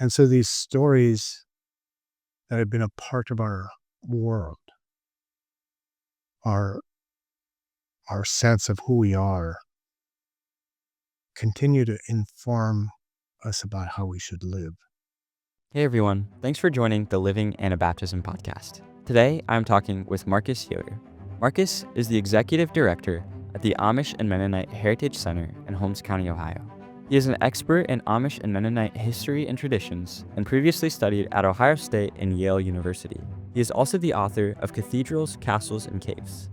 And so these stories that have been a part of our world, our our sense of who we are, continue to inform us about how we should live. Hey everyone, thanks for joining the Living Anabaptism podcast. Today I'm talking with Marcus Yoder. Marcus is the executive director at the Amish and Mennonite Heritage Center in Holmes County, Ohio. He is an expert in Amish and Mennonite history and traditions and previously studied at Ohio State and Yale University. He is also the author of Cathedrals, Castles, and Caves.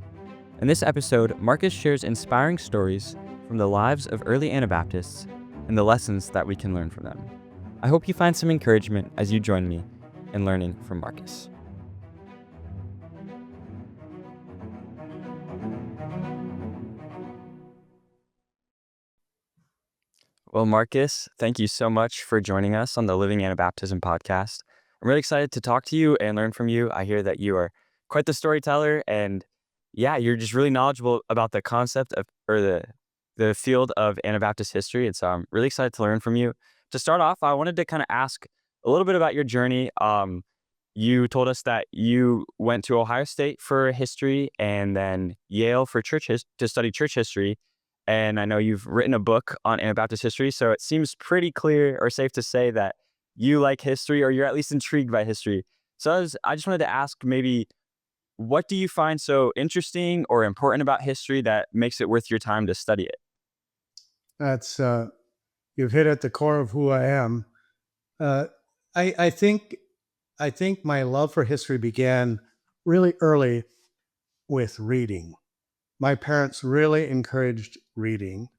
In this episode, Marcus shares inspiring stories from the lives of early Anabaptists and the lessons that we can learn from them. I hope you find some encouragement as you join me in learning from Marcus. Well, Marcus, thank you so much for joining us on the Living Anabaptism podcast. I'm really excited to talk to you and learn from you. I hear that you are quite the storyteller, and you're just really knowledgeable about the concept of the field of Anabaptist history. And so I'm really excited to learn from you. To start off, I wanted to kind of ask a little bit about your journey. You told us that you went to Ohio State for history and then Yale for to study church history. And I know you've written a book on Anabaptist history, so it seems pretty clear or safe to say that you like history, or you're at least intrigued by history. So I just wanted to ask, maybe, what do you find so interesting or important about history that makes it worth your time to study it? That's You've hit at the core of who I am. Uh, I think my love for history began really early with reading. My parents really encouraged reading.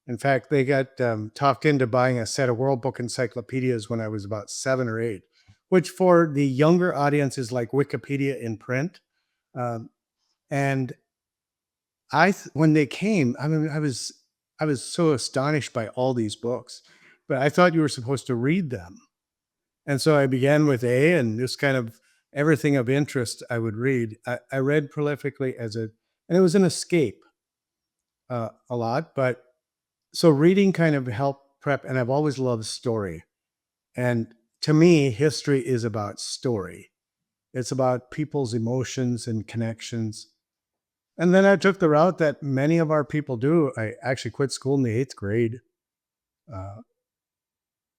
In fact, they got talked into buying a set of World Book encyclopedias when I was about 7 or 8, which for the younger audience is like Wikipedia in print. Um, and when they came, I mean, I was so astonished by all these books, but I thought you were supposed to read them. And so I began with A, and just kind of everything of interest I would read. I read prolifically and it was an escape a lot, but so reading kind of helped prep, and I've always loved story. And to me, history is about story. It's about people's emotions and connections. And then I took the route that many of our people do. I actually quit school in the 8th grade. Uh,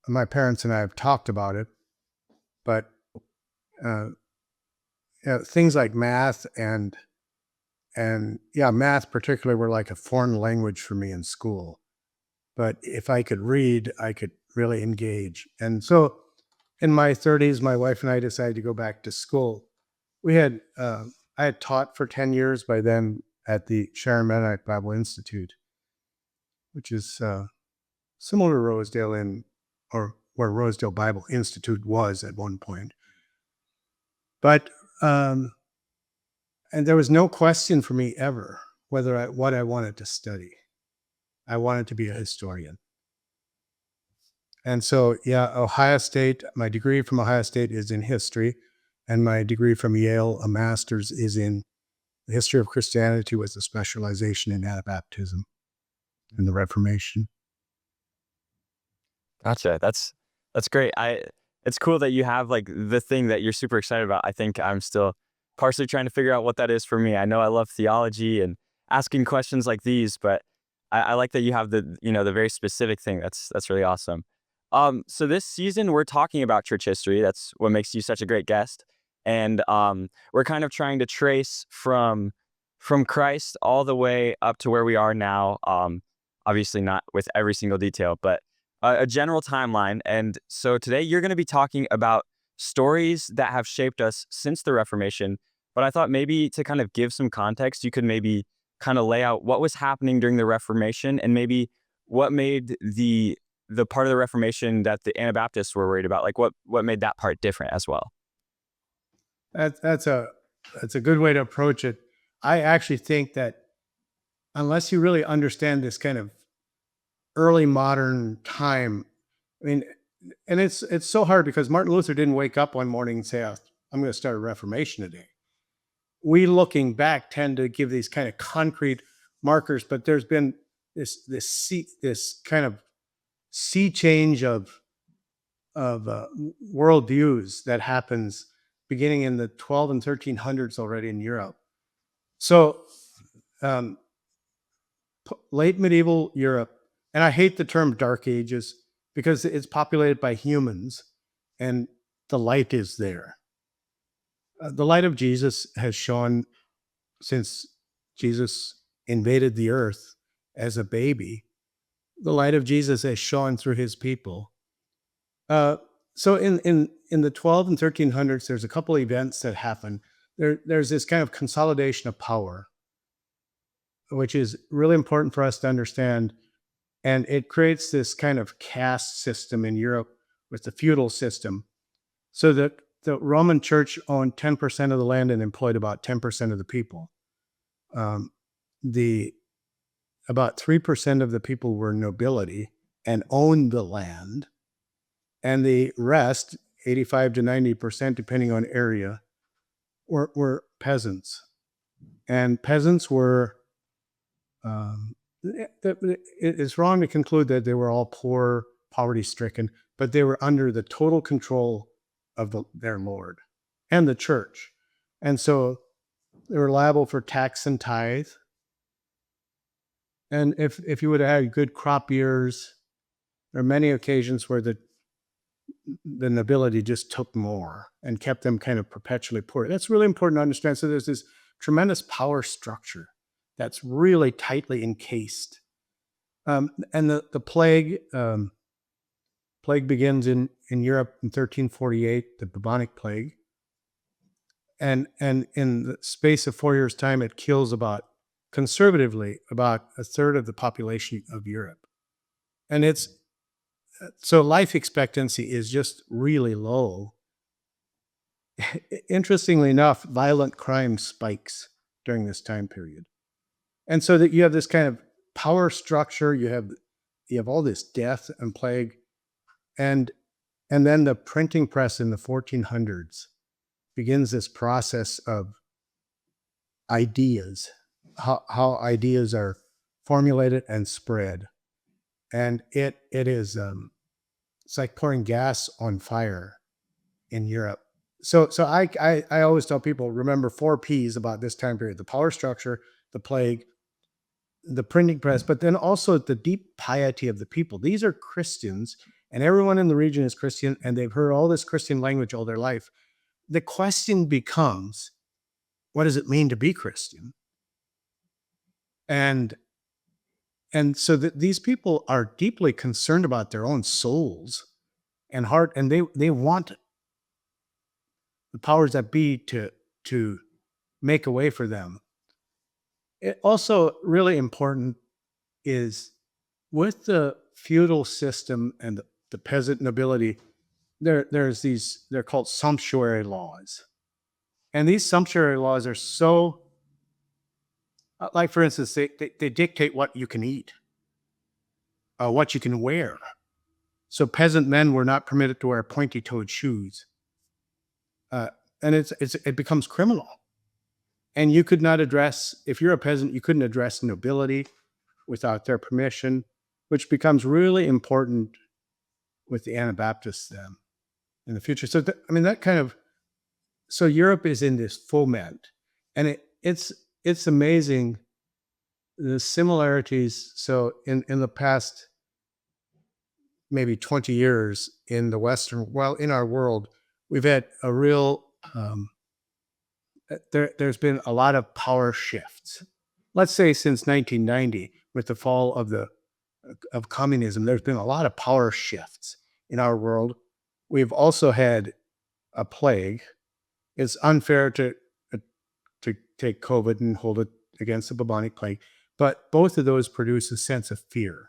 my parents and I have talked about it, but uh, things like math and math particularly were like a foreign language for me in school. But if I could read, I could really engage. And so in my 30s, my wife and I decided to go back to school. I had taught for 10 years by then at the Sharon Mennonite Bible Institute, which is similar to or where Rosedale Bible Institute was at one point. But, and there was no question for me ever what I wanted to study. I wanted to be a historian. And so, Ohio State, my degree from Ohio State is in history, and my degree from Yale, a master's, is in the history of Christianity with a specialization in Anabaptism and the Reformation. Gotcha. That's great. It's cool that you have like the thing that you're super excited about. I think I'm still partially trying to figure out what that is for me. I know I love theology and asking questions like these, but I like that you have the very specific thing. That's really awesome. So this season we're talking about church history. That's what makes you such a great guest. And we're kind of trying to trace from Christ all the way up to where we are now. Obviously not with every single detail, but a general timeline. And so today you're going to be talking about stories that have shaped us since the Reformation. But I thought maybe to kind of give some context, you could maybe kind of lay out what was happening during the Reformation and maybe what made the part of the Reformation that the Anabaptists were worried about, like what made that part different as well. That's a good way to approach it. I actually think that unless you really understand this kind of early modern time, I mean, and it's so hard because Martin Luther didn't wake up one morning and say, "Oh, I'm going to start a Reformation today." We, looking back, tend to give these kind of concrete markers, but there's been this kind of sea change of worldviews that happens beginning in the 12 and 1300s already in Europe. So um, late medieval Europe, and I hate the term Dark Ages because it's populated by humans and the light is there. The light of Jesus has shone since Jesus invaded the earth as a baby. The light of Jesus has shone through his people. So in the 12 and 1300s, there's a couple events that happen. There's this kind of consolidation of power, which is really important for us to understand. And it creates this kind of caste system in Europe with the feudal system. So that the Roman Church owned 10% of the land and employed about 10% of the people. The about 3% of the people were nobility and owned the land, and the rest, 85 to 90%, depending on area, were peasants. And peasants were, it's wrong to conclude that they were all poor, poverty-stricken, but they were under the total control of their lord and the church. And so they were liable for tax and tithe. And if you would have had good crop years, there are many occasions where the nobility just took more and kept them kind of perpetually poor. That's really important to understand. So there's this tremendous power structure that's really tightly encased. And the plague begins in Europe in 1348, the bubonic plague. And in the space of 4 years' time, it kills conservatively, about a third of the population of Europe. And so life expectancy is just really low. Interestingly enough, violent crime spikes during this time period. And so that you have this kind of power structure, you have all this death and plague, and then the printing press in the 1400s begins this process of ideas, how ideas are formulated and spread. And it is it's like pouring gas on fire in Europe. So I always tell people, remember 4 P's about this time period: the power structure, the plague, the printing press, but then also the deep piety of the people. These are Christians, and everyone in the region is Christian, and they've heard all this Christian language all their life. The question becomes, what does it mean to be Christian? And so these people are deeply concerned about their own souls and heart, and they want the powers that be to make a way for them. It also really important is, with the feudal system and the peasant nobility, there's these, they're called sumptuary laws. And these sumptuary laws are so, like for instance, they dictate what you can eat, what you can wear. So peasant men were not permitted to wear pointy-toed shoes. And it becomes criminal. And you could not address, if you're a peasant, you couldn't address nobility without their permission, which becomes really important with the Anabaptists then in the future. So, that kind of, so Europe is in this foment, and it's amazing the similarities. So in the past maybe 20 years in the Western, well, in our world, we've had a real, there's been a lot of power shifts. Let's say since 1990, with the fall of communism, there's been a lot of power shifts in our world. We've also had a plague. It's unfair to take COVID and hold it against the bubonic plague, but both of those produce a sense of fear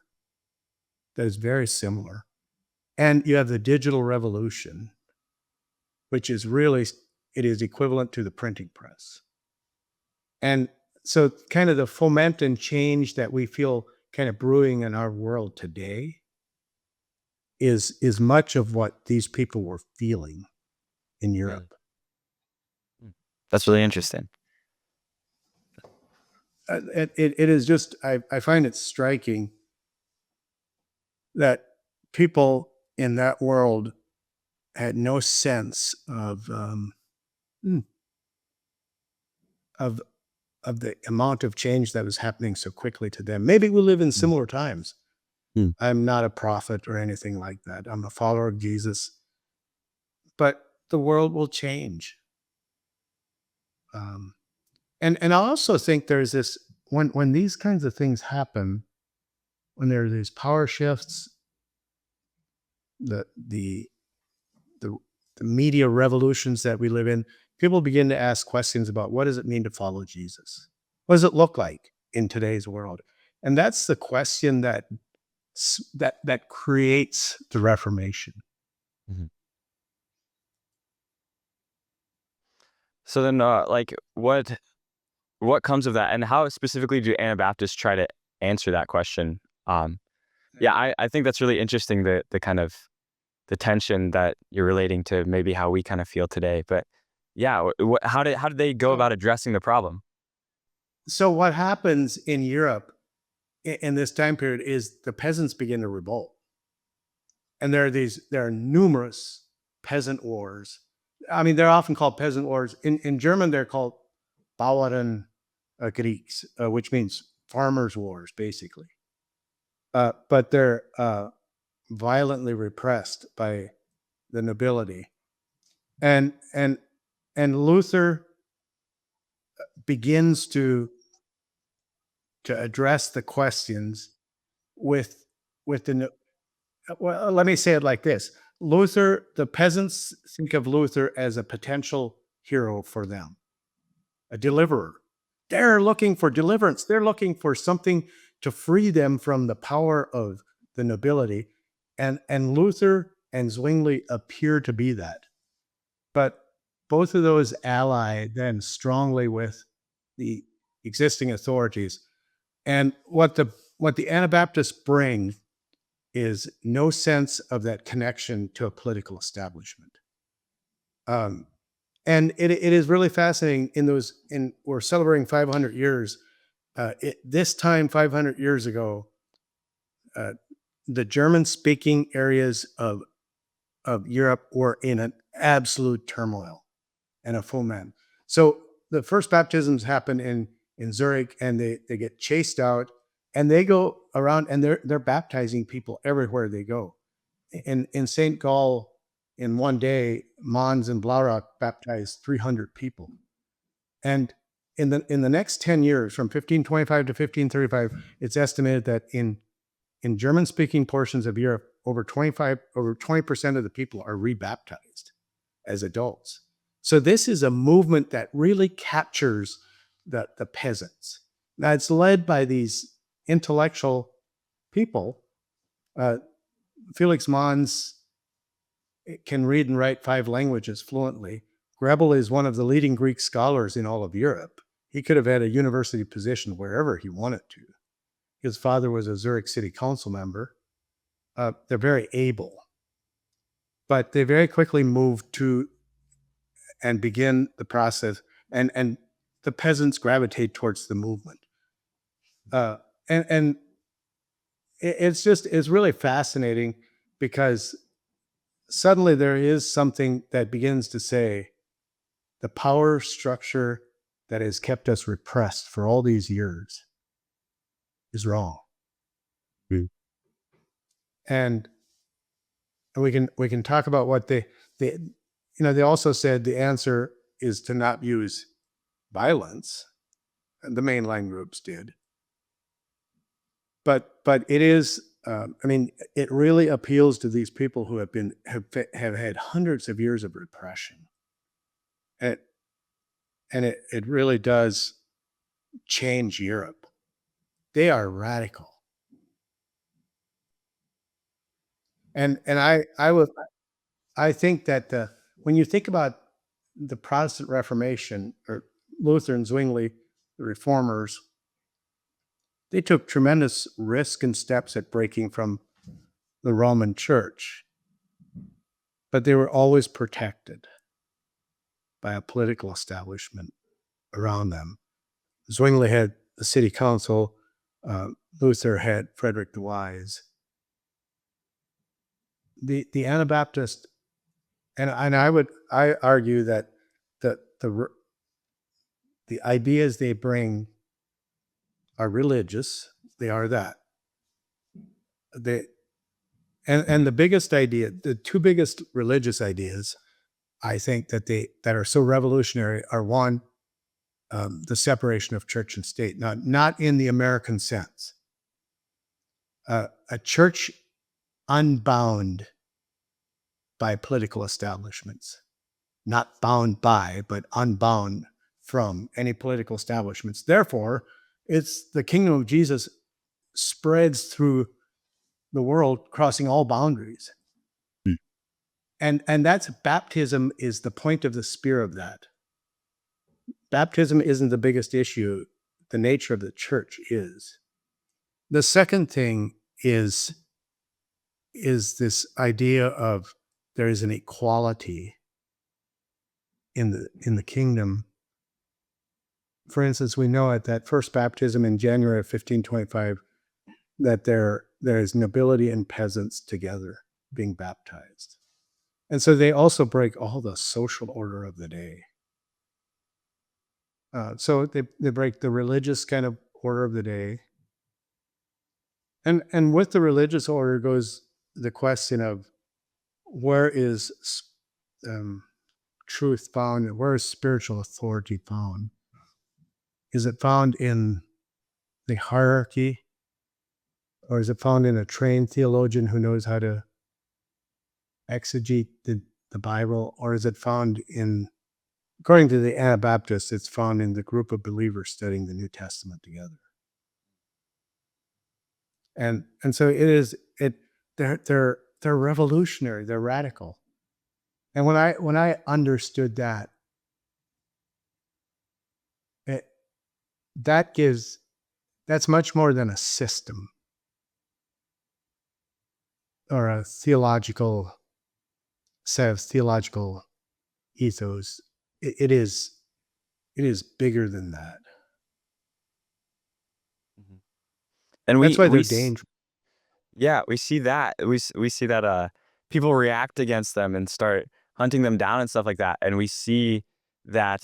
that is very similar. And you have the digital revolution, which is really, it is equivalent to the printing press. And so kind of the foment and change that we feel kind of brewing in our world today is much of what these people were feeling in Europe. That's really interesting. It is just, I find it striking that people in that world had no sense mm, of the amount of change that was happening so quickly to them. Maybe we live in Mm. similar times. Mm. I'm not a prophet or anything like that. I'm a follower of Jesus, but the world will change. Um, and I also think there's this when these kinds of things happen, when there are these power shifts, the the the, the media revolutions that we live in, people begin to ask questions about what does it mean to follow Jesus? What does it look like in today's world? And that's the question that creates the Reformation. Mhm. So then, like, what comes of that, and how specifically do Anabaptists try to answer that question? Yeah, I think that's really interesting. The kind of the tension that you're relating to maybe how we kind of feel today. But yeah, how did they go So, about addressing the problem? so what happens in Europe in this time period is the peasants begin to revolt, and there are numerous peasant wars. I mean, they're often called peasant wars. In German, they're called Bauern Kriegs, which means farmers' wars, basically. But they're violently repressed by the nobility, and and and Luther begins to address the questions with the well, let me say it like this. Luther, the peasants think of Luther as a potential hero for them, a deliverer. They're looking for deliverance. They're looking for something to free them from the power of the nobility. And Luther and Zwingli appear to be that. But both of those ally then strongly with the existing authorities. And what the Anabaptists bring is no sense of that connection to a political establishment. Um, and it is really fascinating in those in we're celebrating 500 years. This time 500 years ago, uh, the German speaking areas of Europe were in an absolute turmoil and a foment. So the first baptisms happen in Zurich, and they get chased out, and they go around and they're baptizing people everywhere they go. In St. Gall, in one day, Mons and Blaurock baptized 300 people. And in the next 10 years, from 1525 to 1535, it's estimated that in German speaking portions of Europe, over 20% of the people are rebaptized as adults. So this is a movement that really captures the peasants. Now it's led by these intellectual people. Uh, Felix Mons can read and write 5 languages fluently. Grebel is one of the leading Greek scholars in all of Europe. He could have had a university position wherever he wanted to. His father was a Zurich City Council member. They're very able, but they very quickly moved to and begin the process, and the peasants gravitate towards the movement. Uh, and it's really fascinating because suddenly there is something that begins to say the power structure that has kept us repressed for all these years is wrong. Mm. And we can talk about what they they also said the answer is to not use violence. The mainline groups did, but it is. I mean, it really appeals to these people who have had hundreds of years of repression, and it really does change Europe. They are radical, and I think that when you think about the Protestant Reformation or Luther and Zwingli, the reformers, they took tremendous risk and steps at breaking from the Roman Church, but they were always protected by a political establishment around them. Zwingli had the city council, uh, Luther had Frederick the Wise. The Anabaptist And I argue that the ideas they bring are religious. They are that. They and the biggest idea, the two biggest religious ideas, I think that are so revolutionary are one, the separation of church and state, not in the American sense. A church unbound by political establishments, not bound by, but unbound from any political establishments. Therefore, it's the kingdom of Jesus spreads through the world, crossing all boundaries. Mm. And that's baptism is the point of the spear of that. Baptism isn't the biggest issue. The nature of the church is. The second thing is this idea of there is an equality in the kingdom. For instance, we know at that first baptism in January of 1525 that there is nobility and peasants together being baptized. And so they also break all the social order of the day. So they break the religious kind of order of the day. And with the religious order goes the question of where is truth found and where is spiritual authority found? Is it found in the hierarchy, or is it found in a trained theologian who knows how to exegete the Bible, or is it found in, according to the Anabaptists, it's found in the group of believers studying the New Testament together? And so they're revolutionary, they're radical. And when I understood that, that's much more than a system or a theological set of theological ethos. It is bigger than that. And That's why we they're dangerous. yeah, we see that. We see that people react against them and start hunting them down and stuff like that. And we see that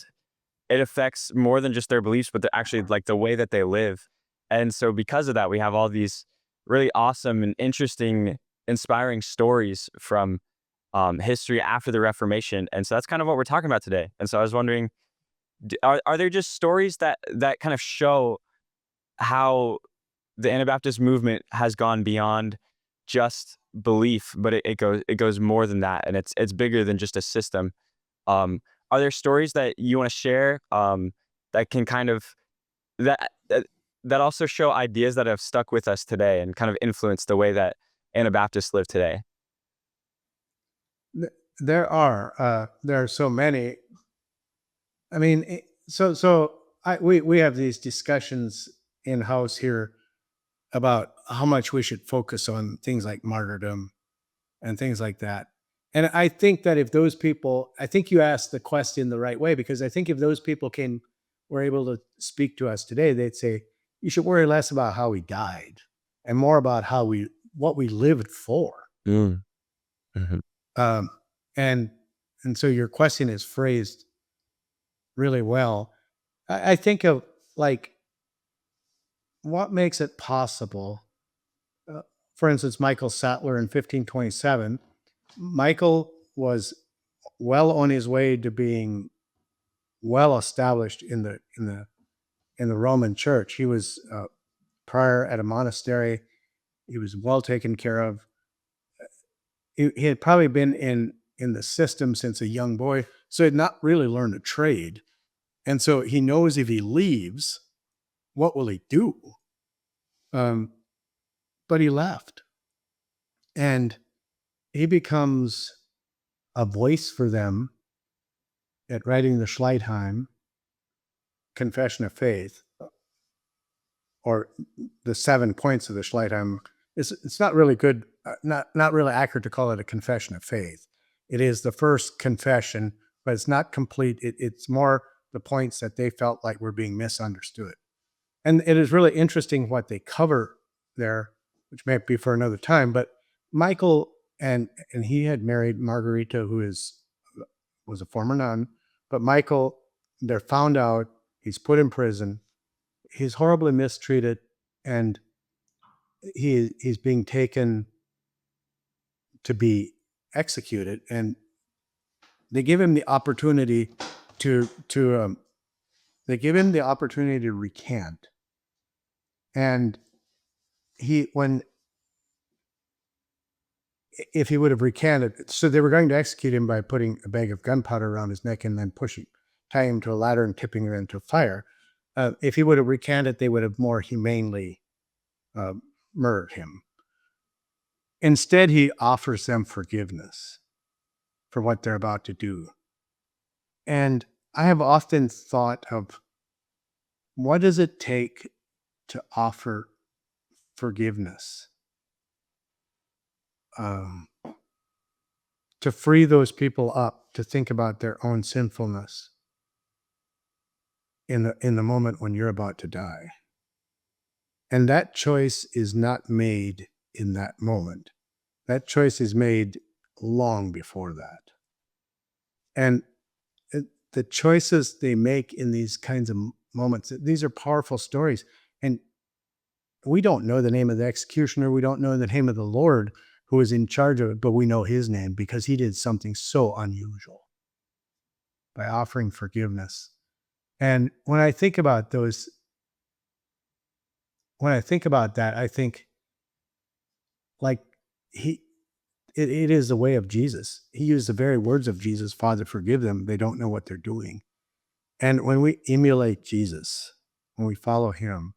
it affects more than just their beliefs, but actually like the way that they live. And so because of that, we have all these really awesome and interesting, inspiring stories from history after the Reformation. And so that's kind of what we're talking about today. And so I was wondering, are there just stories that kind of show how the Anabaptist movement has gone beyond just belief, but it goes more than that, and it's bigger than just a system. Um, are there stories that you want to share that can kind of that, that that also show ideas that have stuck with us today and kind of influence the way that Anabaptists live today? There are so many. I mean, we have these discussions in house here about how much we should focus on things like martyrdom and things like that. And I think that if those people, I think you asked the question the right way, because I think if those people were able to speak to us today, they'd say, you should worry less about how we died and more about what we lived for. Mm. Mhm. Um, and so your question is phrased really well. I think of like what makes it possible. For instance, Michael Sattler in 1527, Michael was well on his way to being well established in the Roman Church. He was prior at a monastery. He was well taken care of. He had probably been in the system since a young boy, so he had not really learned a trade. And so he knows if he leaves, what will he do? But he left. And he becomes a voice for them at writing the Schleitheim Confession of Faith, or the 7 points of the Schleitheim. It's not really good, not really accurate to call it a confession of faith. It is the first confession, but it's not complete. It's more the points that they felt like were being misunderstood. And it is really interesting what they cover there, which may be for another time. But Michael, and he had married Margarita, who is was a former nun, but Michael, they're found out, he's put in prison, he's horribly mistreated, and he's being taken to be executed, and they give him the opportunity to recant. And if he would have recanted, so they were going to execute him by putting a bag of gunpowder around his neck and then tying him to a ladder and tipping him into fire. If he would have recanted, they would have more humanely murdered him. Instead, he offers them forgiveness for what they're about to do. And I have often thought of, what does it take to offer forgiveness? To free those people up to think about their own sinfulness in the moment when you're about to die. And that choice is not made in that moment. That choice is made long before that. And the choices they make in these kinds of moments, these are powerful stories. And we don't know the name of the executioner. We don't know the name of the Lord who is in charge of it, but we know his name because he did something so unusual by offering forgiveness. And when I think about that, I think like it is the way of Jesus. He used the very words of Jesus, Father, forgive them. They don't know what they're doing. And when we emulate Jesus, when we follow him,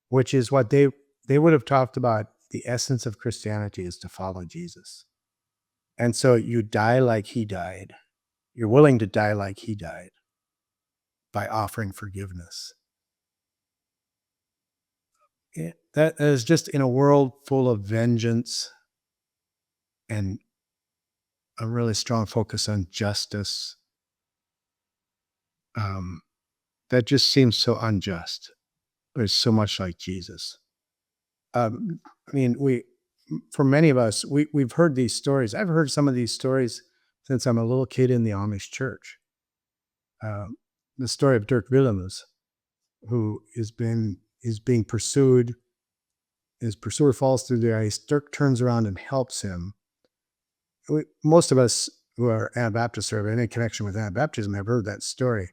which is what they would have talked about, the essence of Christianity is to follow Jesus. And so you die like he died. You're willing to die like he died by offering forgiveness. That is just in a world full of vengeance and a really strong focus on justice. That just seems so unjust. But it's so much like Jesus. I mean, for many of us, we've heard these stories. I've heard some of these stories since I'm a little kid in the Amish church. The story of Dirk Willems, who is being pursued. His pursuer falls through the ice. Dirk turns around and helps him. Most of us who are Anabaptists or have any connection with Anabaptism have heard that story.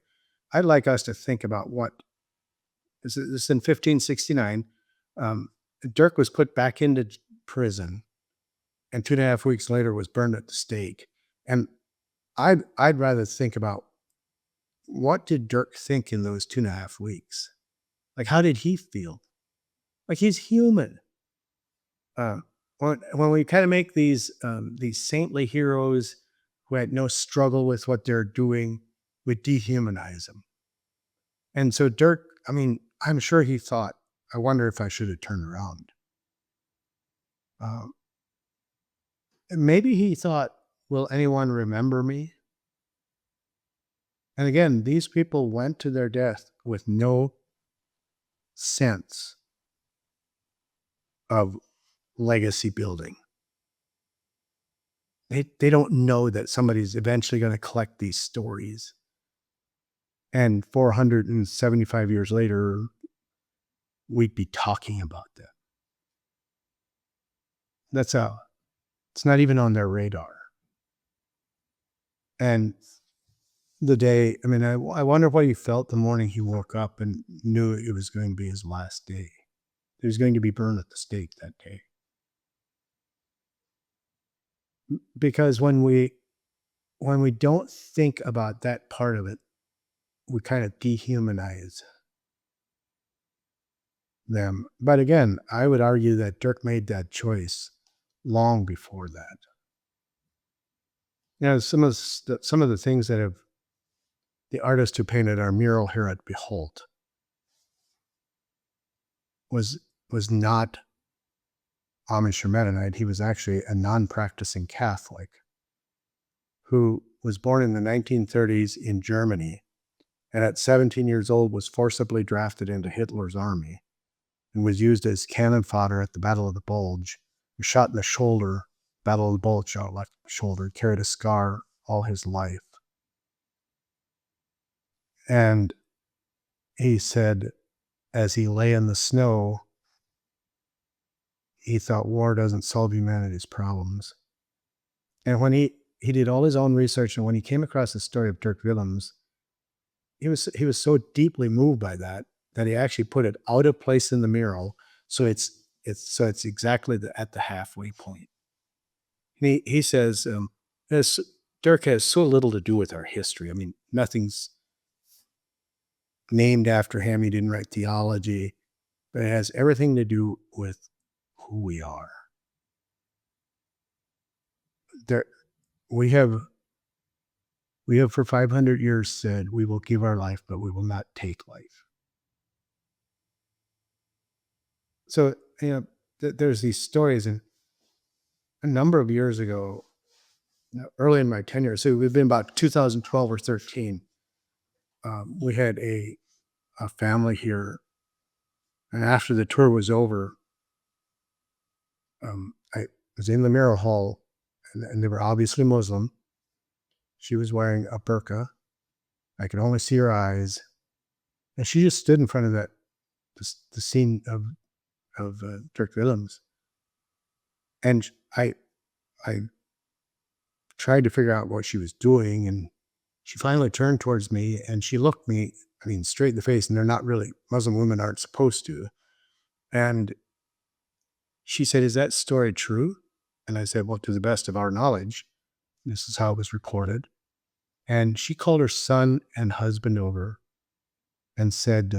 I'd like us to think about what this is in 1569. Dirk was put back into prison, and 2.5 weeks later was burned at the stake. And I'd rather think about, what did Dirk think in those 2.5 weeks? Like, how did he feel? Like, he's human. When we kind of make these saintly heroes who had no struggle with what they're doing, we dehumanize them. And so Dirk, I mean, I'm sure he thought, I wonder if I should have turned around. Maybe he thought, will anyone remember me? And again, these people went to their death with no sense of legacy building. They don't know that somebody's eventually going to collect these stories. And 475 years later, we'd be talking about them. It's not even on their radar. And I wonder what he felt the morning he woke up and knew it was going to be his last day. He was going to be burned at the stake that day. Because when we don't think about that part of it, we kind of dehumanize them. But again, I would argue that Dirk made that choice long before that. You know, some of the things that the artist who painted our mural here at Behold was not Amish or Mennonite. He was actually a non-practicing Catholic who was born in the 1930s in Germany, and at 17 years old was forcibly drafted into Hitler's army and was used as cannon fodder at the Battle of the Bulge. He was shot in the shoulder, Battle of the Bulge, shot left shoulder, carried a scar all his life. And he said, as he lay in the snow, he thought war doesn't solve humanity's problems. And when he did all his own research, and when he came across the story of Dirk Willems, he was so deeply moved by that he actually put it out of place in the mural, so it's exactly at the halfway point. And he says, this Dirk has so little to do with our history. I mean, nothing's named after him. He didn't write theology, but it has everything to do with who we are. There, we have for 500 years said we will give our life, but we will not take life. So, there's these stories, and a number of years ago, early in my tenure, so we've been about 2012 or 13, we had a family here, and after the tour was over, I was in the mirror hall, and they were obviously Muslim. She was wearing a burqa. I could only see her eyes, and she just stood in front of the scene of Dirk Willems, and I tried to figure out what she was doing, and she finally turned towards me, and she looked me, straight in the face, and they're not really, Muslim women aren't supposed to. And she said, "Is that story true?" And I said, "Well, to the best of our knowledge, this is how it was reported." And she called her son and husband over and said,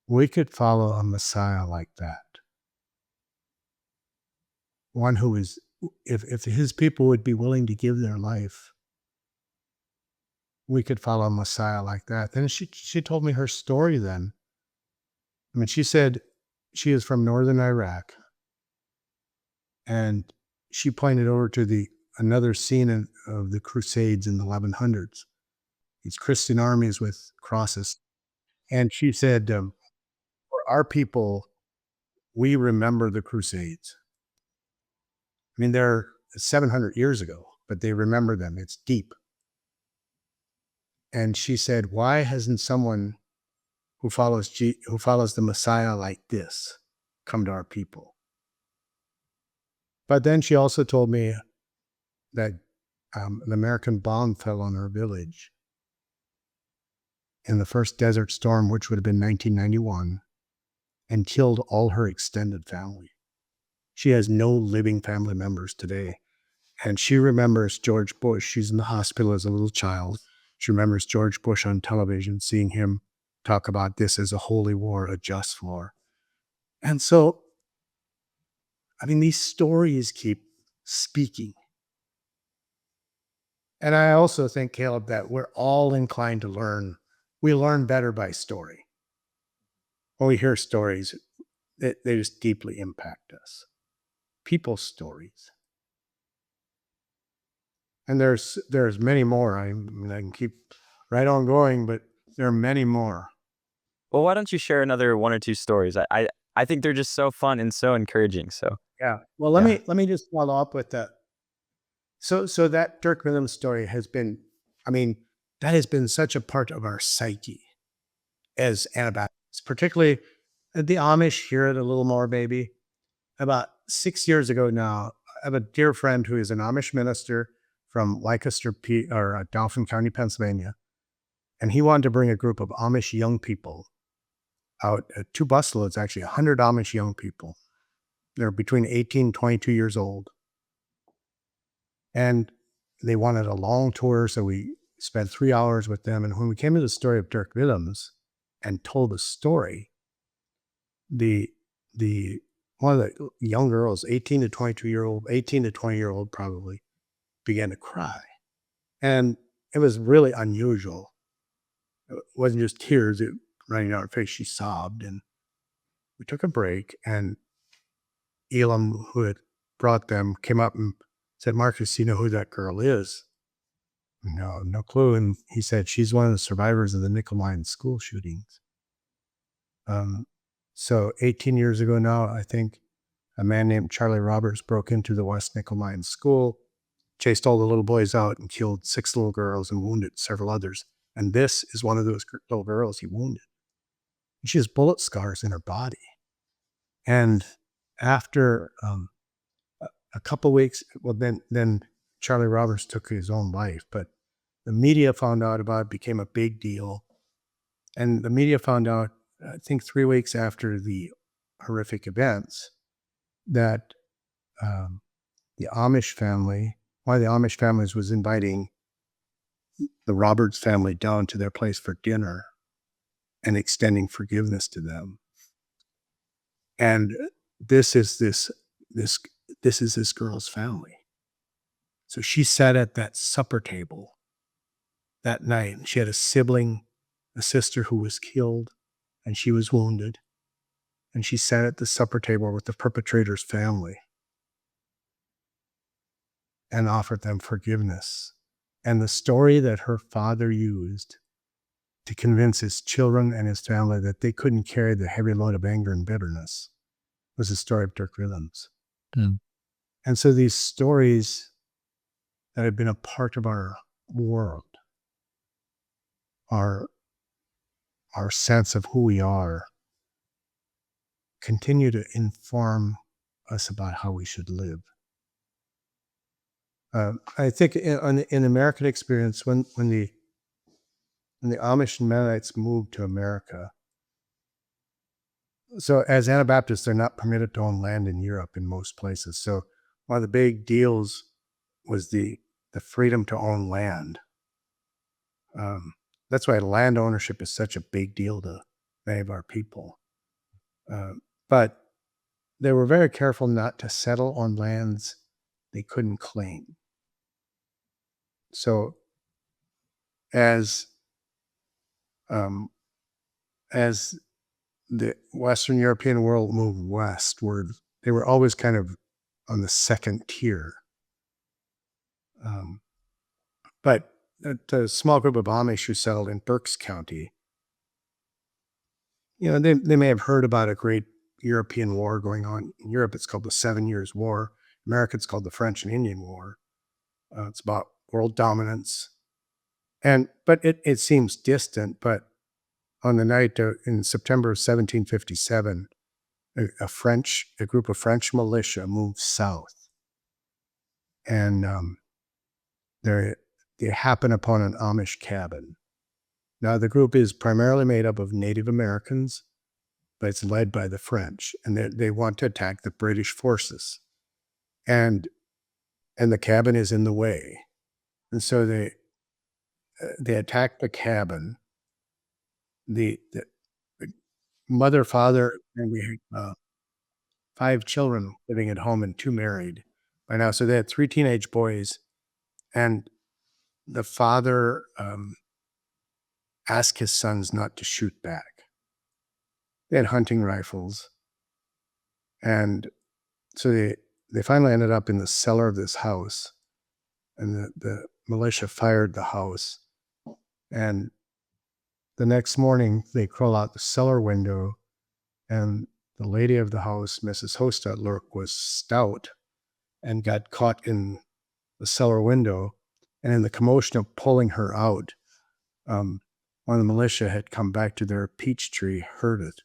"We could follow a Messiah like that. One who is, if his people would be willing to give their life, we could follow a Messiah like that." Then she told me her story then. She said she is from northern Iraq, and she pointed over to another scene of the Crusades in the 1100s, these Christian armies with crosses. And she said, for our people, we remember the Crusades. They're 700 years ago, but they remember them. It's deep. And she said, why hasn't someone who follows the Messiah like this come to our people? But then she also told me that an American bomb fell on her village in the first Desert Storm, which would have been 1991, and killed all her extended family. She has no living family members today. And she remembers George Bush. She's in the hospital as a little child. She remembers George Bush on television, seeing him talk about this as a holy war, a just war. And so, these stories keep speaking. And I also think, Caleb, that we're all inclined to learn. We learn better by story. When we hear stories, they just deeply impact us. People's stories. And there's many more. I can keep right on going, but there are many more. Well, why don't you share another one or two stories? I think they're just so fun and so encouraging. So Yeah. Well, yeah. let me just follow up with that. So that Dirk Willems story has been, that has been such a part of our psyche as Anabaptists, particularly the Amish hear it a little more, maybe. About 6 years ago now, I have a dear friend who is an Amish minister from Lancaster, Dauphin County, Pennsylvania, and he wanted to bring a group of Amish young people out, 2 busloads, actually, 100 Amish young people. They're between 18 and 22 years old. And they wanted a long tour, so we spent 3 hours with them. And when we came to the story of Dirk Willems and told the story, the one of the young girls, 18 to 20-year-old probably, began to cry. And it was really unusual. It wasn't just tears running down her face. She sobbed, and we took a break, and Elam, who had brought them, came up and said, "Marcus, you know who that girl is?" No clue. And he said, "She's one of the survivors of the Nickel Mine school shootings." So 18 years ago now, I think, a man named Charlie Roberts broke into the West Nickel Mine school, chased all the little boys out and killed 6 little girls and wounded several others. And this is one of those little girls he wounded. She has bullet scars in her body. And after a couple weeks, well, then Charlie Roberts took his own life, but the media found out about it, became a big deal. And the media found out, I think 3 weeks after the horrific events, that the Amish family, one of the Amish families was inviting the Roberts family down to their place for dinner and extending forgiveness to them. And this is this girl's family. So she sat at that supper table that night. She had a sibling, a sister who was killed, and she was wounded. And she sat at the supper table with the perpetrator's family and offered them forgiveness. And the story that her father used to convince his children and his family that they couldn't carry the heavy load of anger and bitterness was the story of Dirk Willems. And so these stories that have been a part of our world, our sense of who we are, continue to inform us about how we should live. I think in American experience, when the Amish and Mennonites moved to America, so as Anabaptists, they're not permitted to own land in Europe in most places. So one of the big deals was the freedom to own land. That's why land ownership is such a big deal to many of our people. But they were very careful not to settle on lands they couldn't claim. So as the Western European world moved westward, they were always kind of on the second tier. But a small group of Amish who settled in Berks County, they may have heard about a great European war going on. In Europe, it's called the 7 Years' War. In America, it's called the French and Indian War. It's about world dominance. But it seems distant, but on the night in September of 1757, a group of French militia moved south, and they happen upon an Amish cabin. Now, the group is primarily made up of Native Americans, but it's led by the French, and they want to attack the British forces, and the cabin is in the way, and so they attack the cabin. The mother, father, and we had 5 children living at home and 2 married by now. So they had 3 teenage boys, and the father asked his sons not to shoot back. They had hunting rifles, and so they finally ended up in the cellar of this house, and the militia fired the house, and the next morning they crawl out the cellar window, and the lady of the house, Mrs. Hostetler, was stout and got caught in the cellar window. And in the commotion of pulling her out, one of the militia had come back to their peach tree, heard it,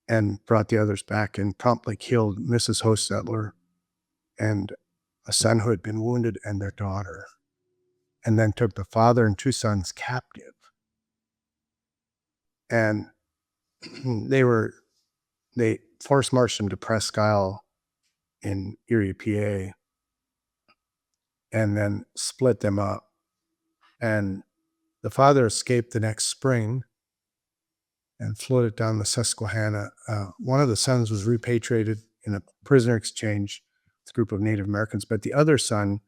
and brought the others back and promptly killed Mrs. Hostetler and a son who had been wounded and their daughter, and then took the father and 2 sons captive. And they force-marched them to Presque Isle in Erie, PA, and then split them up. And the father escaped the next spring and floated down the Susquehanna. One of the sons was repatriated in a prisoner exchange with a group of Native Americans, but the other son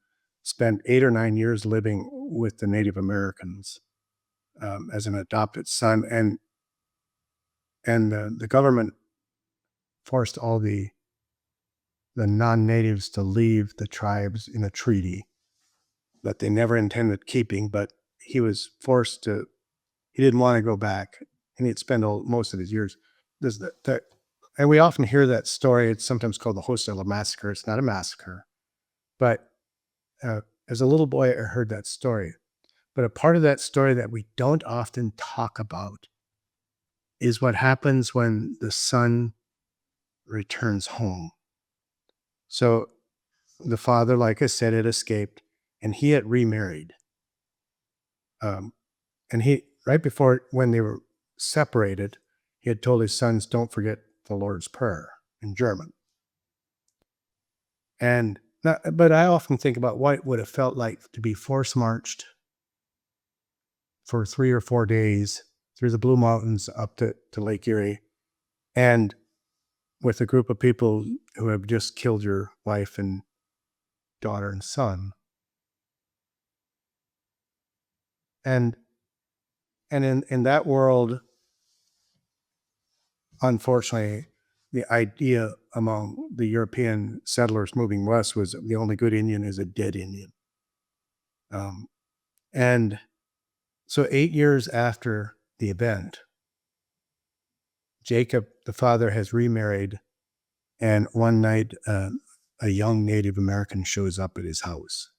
spent 8 or 9 years living with the Native Americans as an adopted son. And the government forced all the non-natives to leave the tribes in a treaty that they never intended keeping, but he was forced to. He didn't want to go back, and he'd spent most of his years. And we often hear that story. It's sometimes called the Rosedale Massacre. It's not a massacre, but as a little boy, I heard that story. But a part of that story that we don't often talk about is what happens when the son returns home. So the father, like I said, had escaped, and he had remarried. Um, and he, right before when they were separated, he had told his sons, "Don't forget the Lord's Prayer" in German. And but I often think about what it would have felt like to be force marched for 3 or 4 days through the Blue Mountains up to Lake Erie, and with a group of people who have just killed your wife and daughter and son. And in that world, unfortunately, the idea among the European settlers moving west was the only good Indian is a dead Indian. Um, and so 8 years after the event, Jacob, the father, has remarried, and one night a young Native American shows up at his house.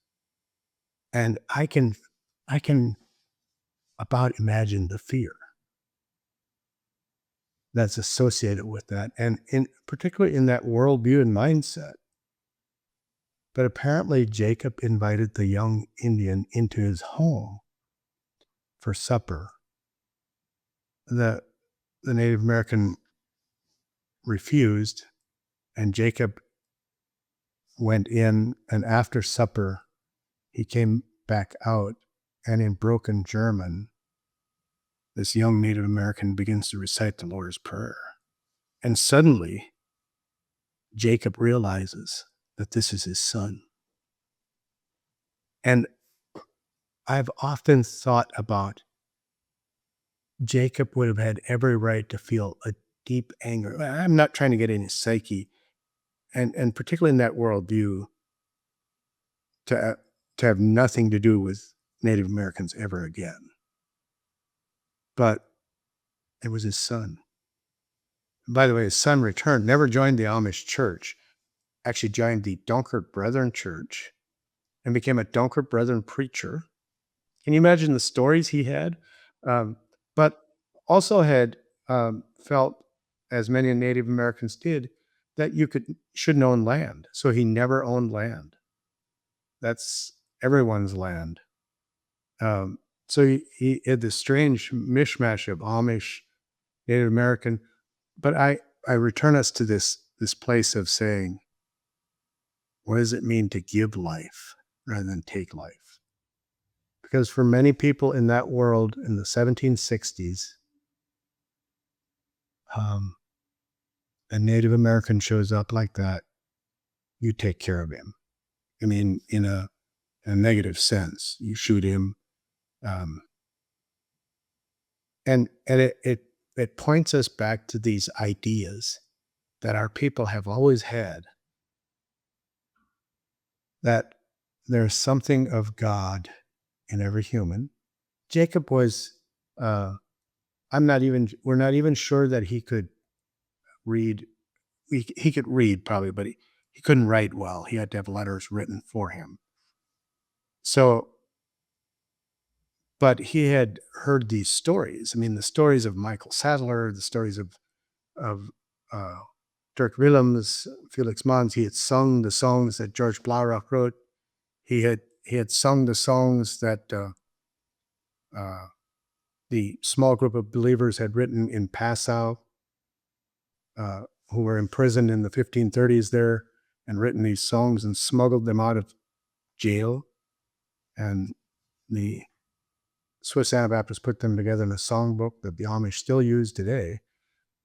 And I can about imagine the fear that's associated with that, and in particularly in that worldview and mindset. But apparently Jacob invited the young Indian into his home for supper. The Native American refused, and Jacob went in, and after supper he came back out, and in broken German, this young Native American begins to recite the Lord's Prayer. And suddenly Jacob realizes that this is his son. And I've often thought about Jacob would have had every right to feel a deep anger. I'm not trying to get in his psyche, and particularly in that worldview, to have nothing to do with Native Americans ever again. But it was his son. And by the way, his son returned, never joined the Amish church, actually joined the Dunkard Brethren Church and became a Dunkard Brethren preacher. Can you imagine the stories he had? But also had felt, as many Native Americans did, that you shouldn't own land. So he never owned land. That's everyone's land. So he had this strange mishmash of Amish, Native American. But I return us to this place of saying, what does it mean to give life rather than take life? Because for many people in that world in the 1760s, a Native American shows up like that, you take care of him. I mean, in a negative sense, you shoot him, and it points us back to these ideas that our people have always had, that there's something of God in every human. Jacob was, we're not even sure that he could read. He could read probably, but he couldn't write well. He had to have letters written for him. So, but he had heard these stories. I mean, the stories of Michael Sadler, the stories of uh, Dirk Willems, Felix Mons. He had sung the songs that George Blaurock wrote. He had sung the songs that the small group of believers had written in Passau, who were imprisoned in the 1530s there, and written these songs and smuggled them out of jail. And the Swiss Anabaptists put them together in a songbook that the Amish still use today.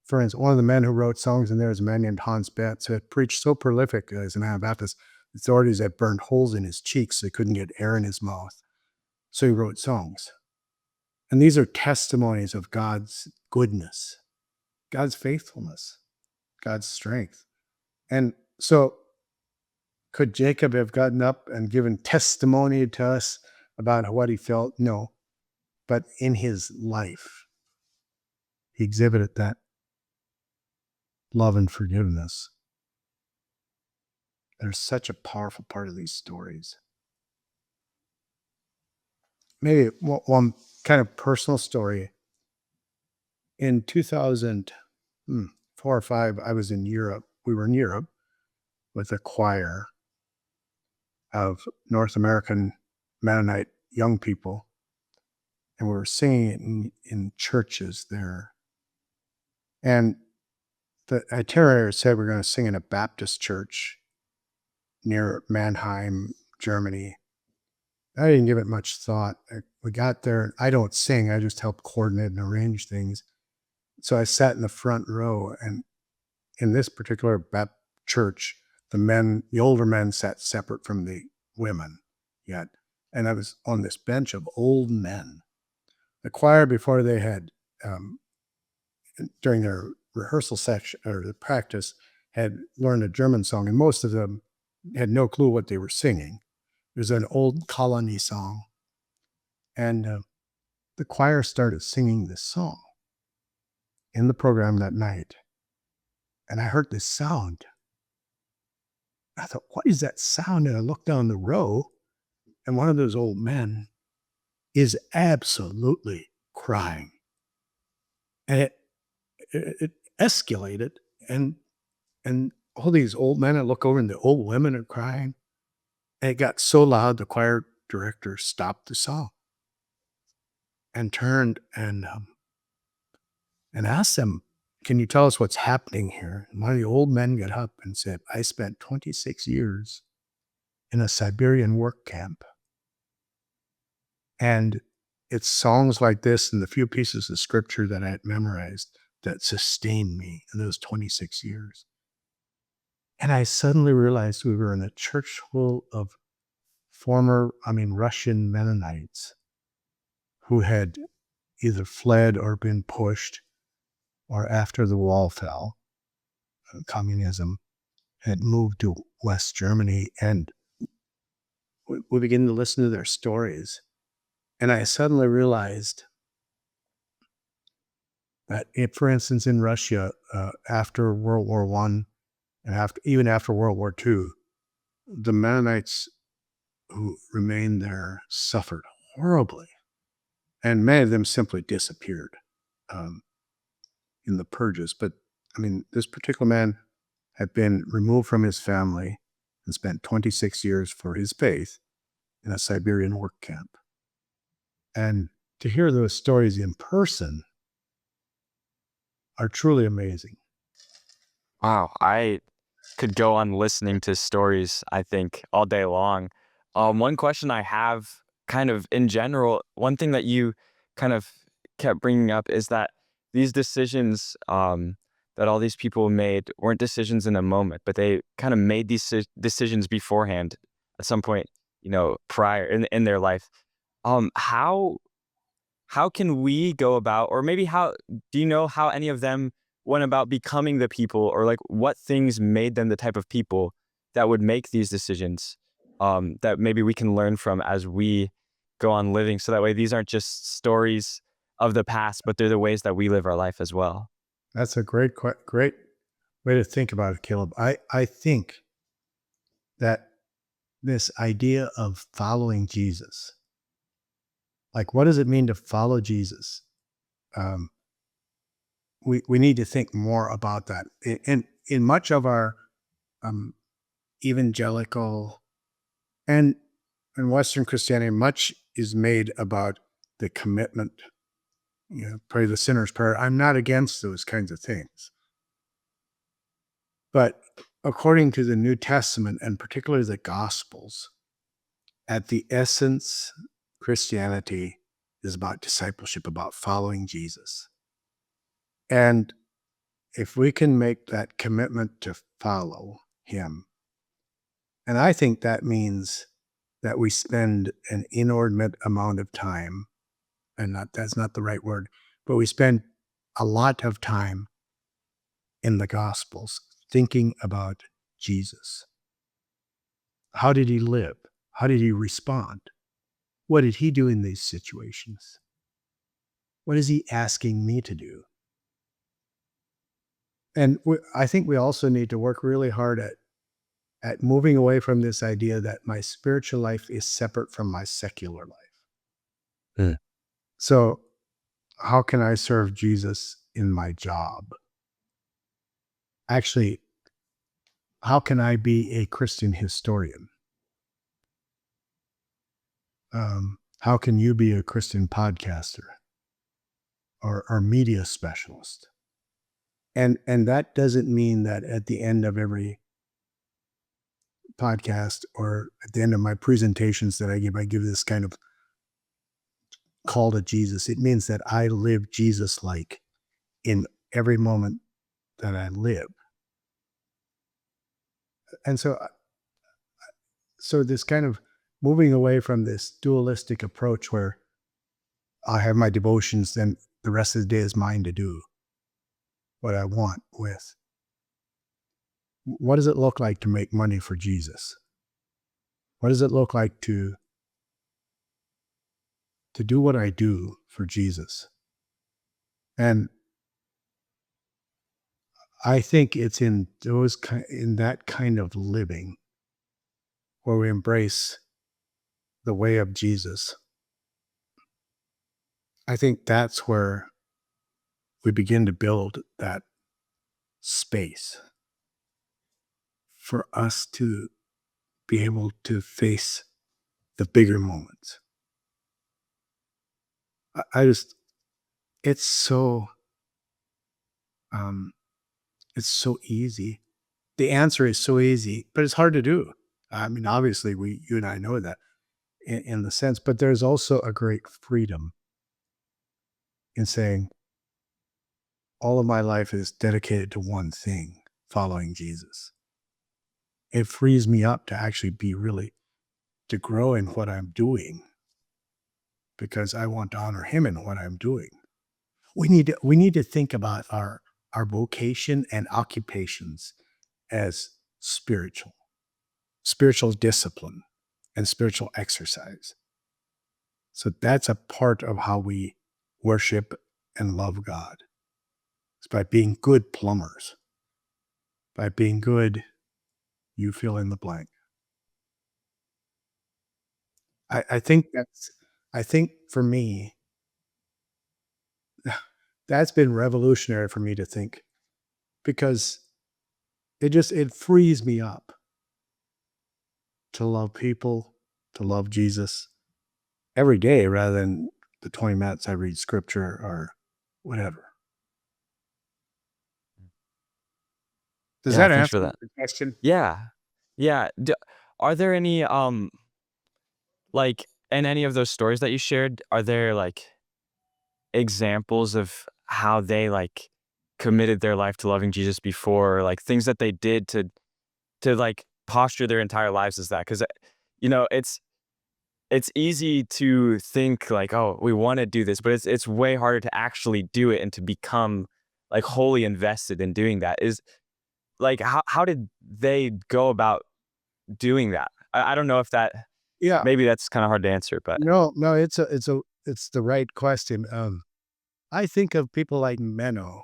For instance, one of the men who wrote songs in there is a man named Hans Betz, who had preached so prolific as an Anabaptist, authorities had burned holes in his cheeks so he couldn't get air in his mouth. So he wrote songs. And these are testimonies of God's goodness, God's faithfulness, God's strength. And so could Jacob have gotten up and given testimony to us about what he felt? No. But in his life, he exhibited that love and forgiveness. They're such a powerful part of these stories. maybe one kind of personal story. In 2004 or 5, I was in Europe. We were in Europe with a choir of North American Mennonite young people, and we were singing it in churches there. And the itinerary said we were going to sing in a Baptist church near Mannheim, Germany. I didn't give it much thought. We got there. I don't sing. I just help coordinate and arrange things. So I sat in the front row, and in this particular church, the older men sat separate from the women yet. And I was on this bench of old men. The choir, before they had, during their rehearsal section or the practice, had learned a German song, and most of them had no clue what they were singing. It was an old colony song. And the choir started singing this song in the program that night. And I heard this sound. I thought, what is that sound? And I looked down the row, and one of those old men is absolutely crying. And it escalated, and all these old men, I look over and the old women are crying. And it got so loud, the choir director stopped the song and turned and asked them, "Can you tell us what's happening here?" And one of the old men got up and said, "I spent 26 years in a Siberian work camp. And it's songs like this and the few pieces of scripture that I had memorized that sustained me in those 26 years." And I suddenly realized we were in a church full of Russian Mennonites who had either fled or been pushed, or after the wall fell, communism, had moved to West Germany. And we began to listen to their stories. And I suddenly realized that, for instance, in Russia, after World War I and even after World War II, the Mennonites who remained there suffered horribly. And many of them simply disappeared in the purges. But this particular man had been removed from his family and spent 26 years for his faith in a Siberian work camp. And to hear those stories in person are truly amazing. Wow, I could go on listening to stories, I think, all day long. One question I have kind of in general, one thing that you kind of kept bringing up is that these decisions that all these people made weren't decisions in a moment, but they kind of made these decisions beforehand at some point, prior in their life. Um, how how can we go about, or maybe how do you know how any of them went about becoming the people, or like what things made them the type of people that would make these decisions, that maybe we can learn from as we go on living, so that way these aren't just stories of the past, but they're the ways that we live our life as well. That's a great way to think about it, Caleb. I think that this idea of following Jesus, like, what does it mean to follow Jesus? Um, we need to think more about that. In much of our um, evangelical and in Western Christianity, much is made about the commitment, pray the sinner's prayer. I'm not against those kinds of things. But according to the New Testament, and particularly the Gospels, at the essence, Christianity is about discipleship, about following Jesus. And if we can make that commitment to follow him, and I think that means that we spend an inordinate amount of time, and that's not the right word, but we spend a lot of time in the Gospels thinking about Jesus. How did he live? How did he respond? What did he do in these situations? What is he asking me to do? And I think we also need to work really hard at moving away from this idea that my spiritual life is separate from my secular life. Mm. So how can I serve Jesus in my job? Actually, how can I be a Christian historian? How can you be a Christian podcaster or media specialist? And that doesn't mean that at the end of every podcast or at the end of my presentations that I give this kind of call to Jesus. It means that I live Jesus like in every moment that I live. And so this kind of moving away from this dualistic approach where I have my devotions, then the rest of the day is mine to do what I want with. What does it look like to make money for Jesus? What does it look like to do what I do for Jesus? And I think it's in in that kind of living where we embrace the way of Jesus. I think that's where we begin to build that space for us to be able to face the bigger moments. I just, it's so, um, it's so easy. The answer is so easy, but it's hard to do. I mean, obviously, you and I know that in the sense, but there's also a great freedom in saying, all of my life is dedicated to one thing, following Jesus. It frees me up to actually to grow in what I'm doing because I want to honor him in what I'm doing. We need to think about our vocation and occupations as spiritual discipline and spiritual exercise. So that's a part of how we worship and love God. It's by being good plumbers, by being good, you fill in the blank. I think I think for me, that's been revolutionary for me to think because it frees me up to love people, to love Jesus every day rather than the 20 minutes I read scripture or whatever. Does Yeah, that thanks answer for that. the question? Yeah. Yeah. Are there any like in any of those stories that you shared, are there like examples of how they like committed their life to loving Jesus before, or like things that they did to like posture their entire lives as that? Because you know, it's easy to think like, oh, we want to do this, but it's way harder to actually do it and to become like wholly invested in doing that. Is like how did they go about doing that? I don't know if that Yeah. maybe that's kind of hard to answer, but No, it's the right question. I think of people like Menno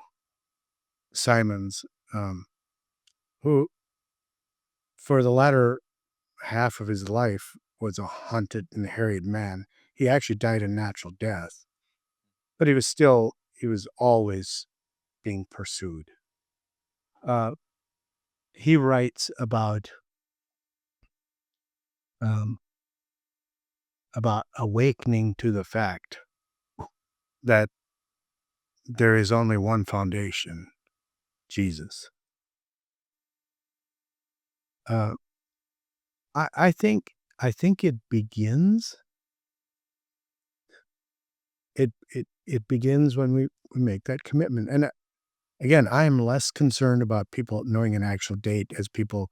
Simons, who for the latter half of his life was a hunted and harried man. He actually died a natural death, but he was always being pursued. Uh, he writes um, about awakening to the fact that there is only one foundation, Jesus. Uh, I think it begins when we make that commitment. And again, I am less concerned about people knowing an actual date as people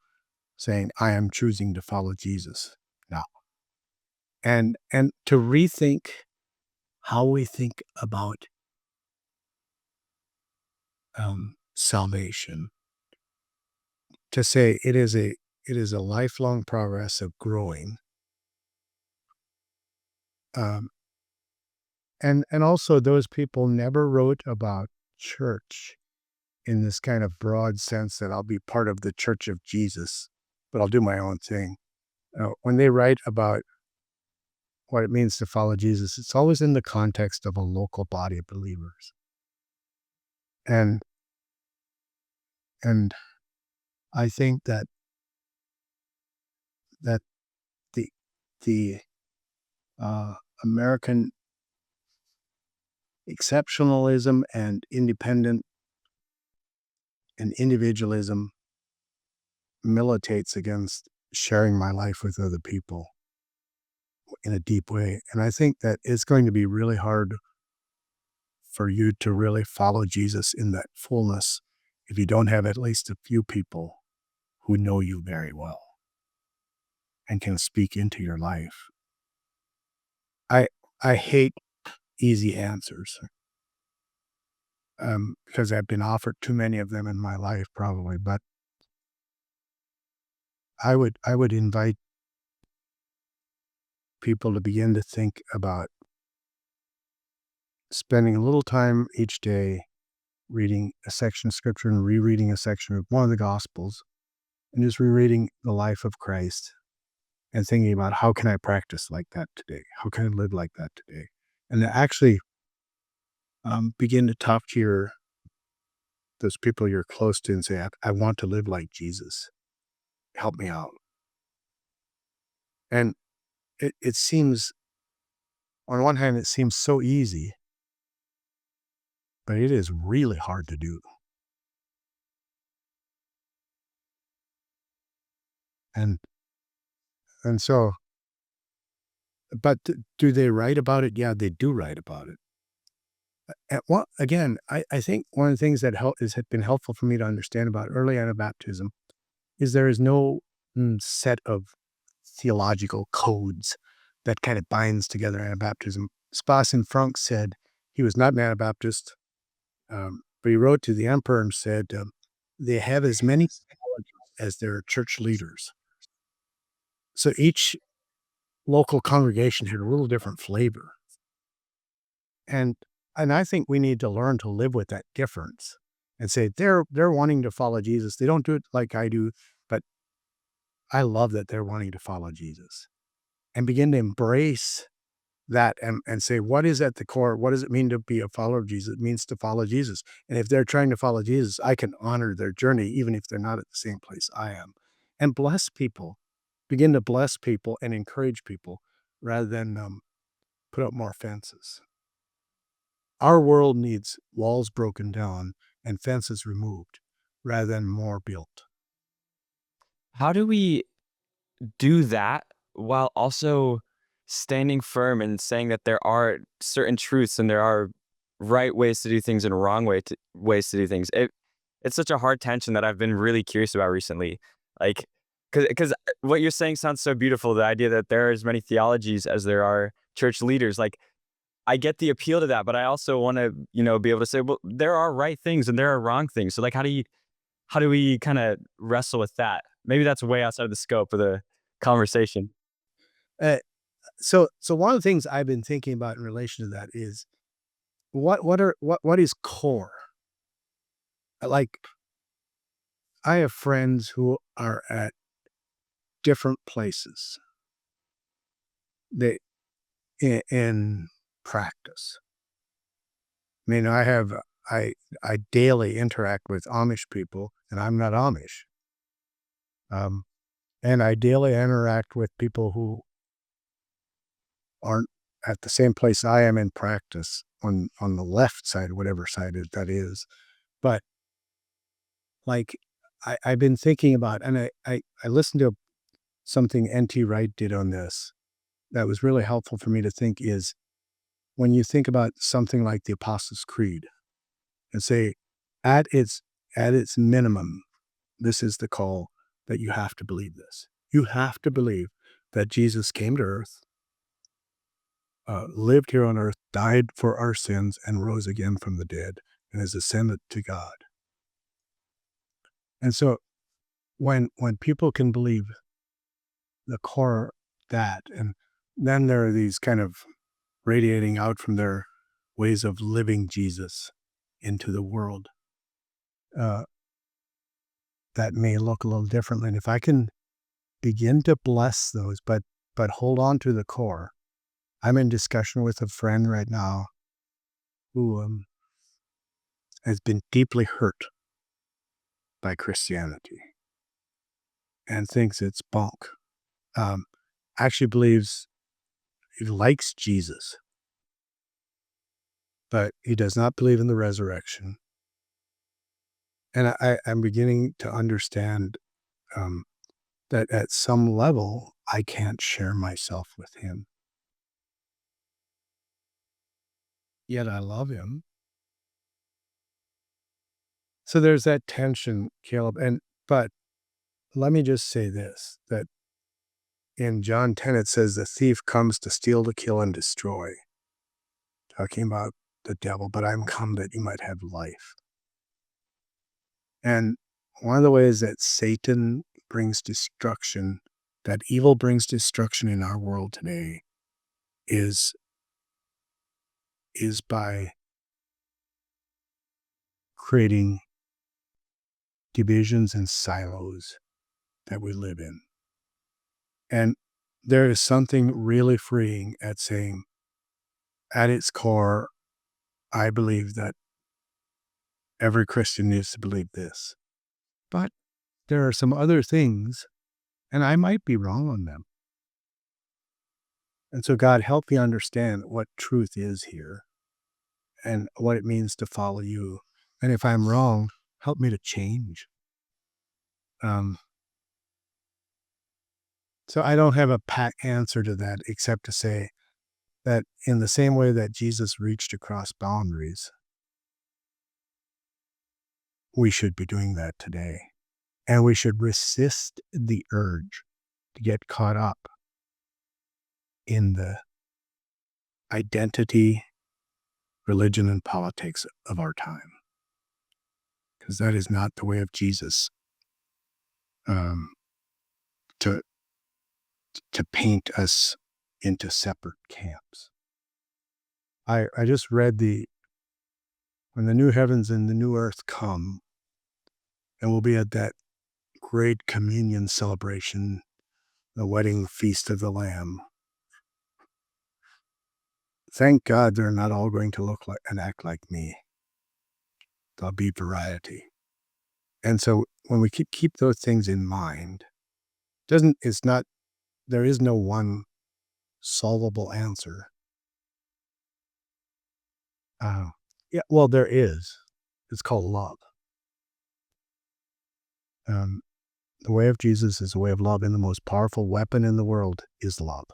saying, I am choosing to follow Jesus now. And to rethink how we think about salvation, to say it is a lifelong progress of growing. Um, and also those people never wrote about church in this kind of broad sense that I'll be part of the Church of Jesus, but I'll do my own thing. When they write about what it means to follow Jesus, it's always in the context of a local body of believers. And and I think that the the uh, American exceptionalism and independent and individualism militates against sharing my life with other people in a deep way. And I think that it's going to be really hard for you to really follow Jesus in that fullness if you don't have at least a few people who know you very well and can speak into your life. I I hate easy answers because I've been offered too many of them in my life, probably. But I would invite people to begin to think about spending a little time each day reading a section of scripture and rereading a section of one of the gospels and just rereading the life of Christ and thinking about how can I practice like that today? How can I live like that today? And to actually begin to talk to those people you're close to and say, I want to live like Jesus. Help me out. And it seems, on one hand, it seems so easy, but it is really hard to do. And and so, but do they write about it? Yeah, they do write about it. Again, I think one of the things that has been helpful for me to understand about early Anabaptism is there is no set of theological codes that kind of binds together Anabaptism. Spassen Frank said he was not an Anabaptist, but he wrote to the emperor and said they have as many as their church leaders. So each local congregation had a little different flavor. And I think we need to learn to live with that difference and say they're wanting to follow Jesus. They don't do it like I do, but I love that they're wanting to follow Jesus and begin to embrace that and say, what is at the core? What does it mean to be a follower of Jesus? It means to follow Jesus. And if they're trying to follow Jesus, I can honor their journey, even if they're not at the same place I am, and bless people, begin to bless people and encourage people rather than put up more fences. Our world needs walls broken down and fences removed rather than more built. How do we do that while also standing firm and saying that there are certain truths and there are right ways to do things and wrong ways to do things? It's such a hard tension that I've been really curious about recently. Like, because what you're saying sounds so beautiful. The idea that there are as many theologies as there are church leaders. Like, I get the appeal to that, but I also want to, be able to say, well, there are right things and there are wrong things. So, like, how do we kind of wrestle with that? Maybe that's way outside of the scope of the conversation. Uh, so one of the things I've been thinking about in relation to that is what is core? Like I have friends who are at different places they in practice. I mean, I I daily interact with Amish people, and I'm not Amish. Um, and I daily interact with people who aren't at the same place I am in practice on the left side, whatever side that is. But like I've been thinking about, and I listened to something N.T. Wright did on this that was really helpful for me to think is when you think about something like the Apostles' Creed and say, at its at its minimum, this is the call that you have to believe this. You have to believe that Jesus came to earth, lived here on earth, died for our sins, and rose again from the dead, and has ascended to God. And so when people can believe the core that, and then there are these kind of radiating out from their ways of living Jesus into the world uh, that may look a little differently. And if I can begin to bless those, but hold on to the core, I'm in discussion with a friend right now who has been deeply hurt by Christianity and thinks it's bunk. Um, actually believes he likes Jesus, but he does not believe in the resurrection. And I'm beginning to understand um, that at some level, I can't share myself with him. Yet I love him. So there's that tension, Caleb. But let me just say this, that in John 10, it says the thief comes to steal, to kill, and destroy. Talking about the devil, but I'm come that you might have life. And one of the ways that Satan brings destruction, that evil brings destruction in our world today, is by creating divisions and silos that we live in. And there is something really freeing at saying, at its core, I believe that every Christian needs to believe this. But there are some other things, and I might be wrong on them. And so, God, help me understand what truth is here and what it means to follow you. And if I'm wrong, help me to change. So I don't have a pat answer to that except to say that in the same way that Jesus reached across boundaries, we should be doing that today. And we should resist the urge to get caught up in the identity, religion, and politics of our time. Because that is not the way of Jesus, to paint us into separate camps. I just read when the new heavens and the new earth come, and we'll be at that great communion celebration, the wedding feast of the Lamb. Thank God they're not all going to look like and act like me. There'll be variety. And so when we keep those things in mind, there is no one solvable answer. Yeah, well, there is. It's called love. The way of Jesus is a way of love, and the most powerful weapon in the world is love.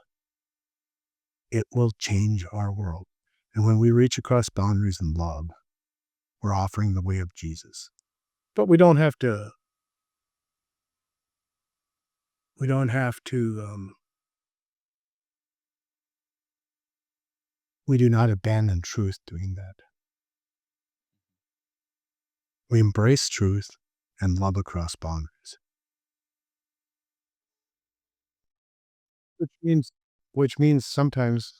It will change our world. And when we reach across boundaries in love, we're offering the way of Jesus. But we don't have to we do not abandon truth doing that. We embrace truth and love across boundaries. Which means sometimes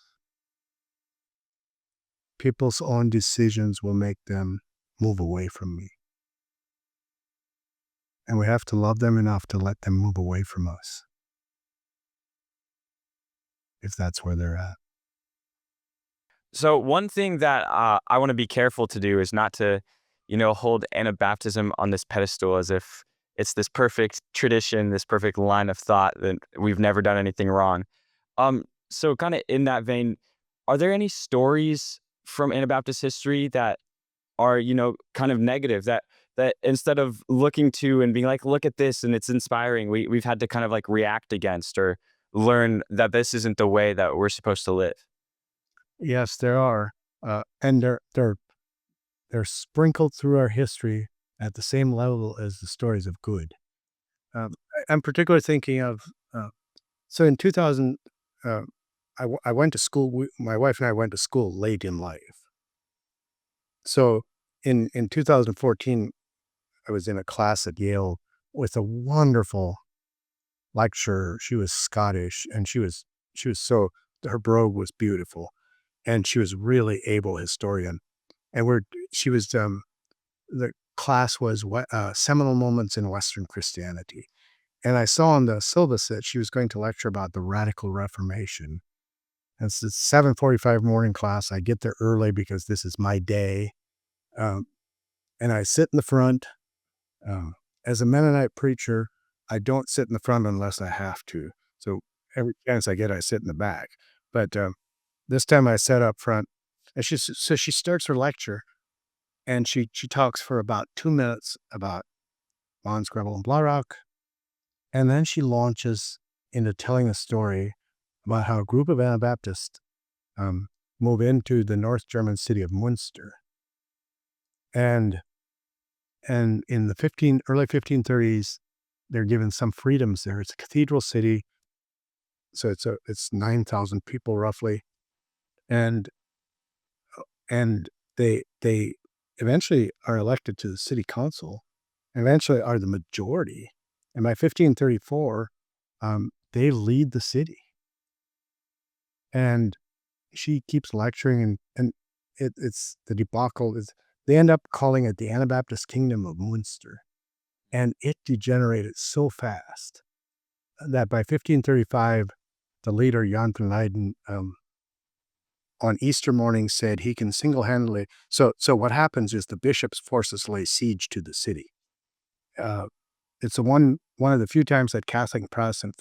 people's own decisions will make them move away from me. And we have to love them enough to let them move away from us, if that's where they're at. So one thing that I want to be careful to do is not to, hold Anabaptism on this pedestal as if it's this perfect tradition, this perfect line of thought that we've never done anything wrong. So kind of in that vein, are there any stories from Anabaptist history that are, kind of negative that instead of looking to and being like, look at this and it's inspiring, we've had to kind of like react against or learn that this isn't the way that we're supposed to live? Yes, there are, and they're sprinkled through our history at the same level as the stories of good. I'm particularly thinking of so in 2000, I went to school. My wife and I went to school late in life. So in 2014, I was in a class at Yale with a wonderful lecturer. She was Scottish, and she was so her brogue was beautiful, and she was really able historian. And she was the class was seminal moments in Western Christianity. And I saw on the syllabus that she was going to lecture about the Radical Reformation. And it's a 7:45 morning class. I get there early because this is my day. Um, and I sit in the front. Um, as a Mennonite preacher, I don't sit in the front unless I have to. So every chance I get, I sit in the back. But this time I sat up front. And so she starts her lecture, and she talks for about 2 minutes about Mons, Gravel, and Blarock. And then she launches into telling a story about how a group of Anabaptists um, move into the North German city of Munster. And in the early 1530s, they're given some freedoms there. It's a cathedral city, so it's 9,000 people roughly, and they eventually are elected to the city council, and eventually are the majority. And by 1534, they lead the city, and she keeps lecturing, and it's the debacle is they end up calling it the Anabaptist Kingdom of Munster, and it degenerated so fast that by 1535, the leader Jan van Leyden on Easter morning said he can single-handedly. So what happens is the bishop's forces lay siege to the city. It's one of the few times that Catholic and Protestant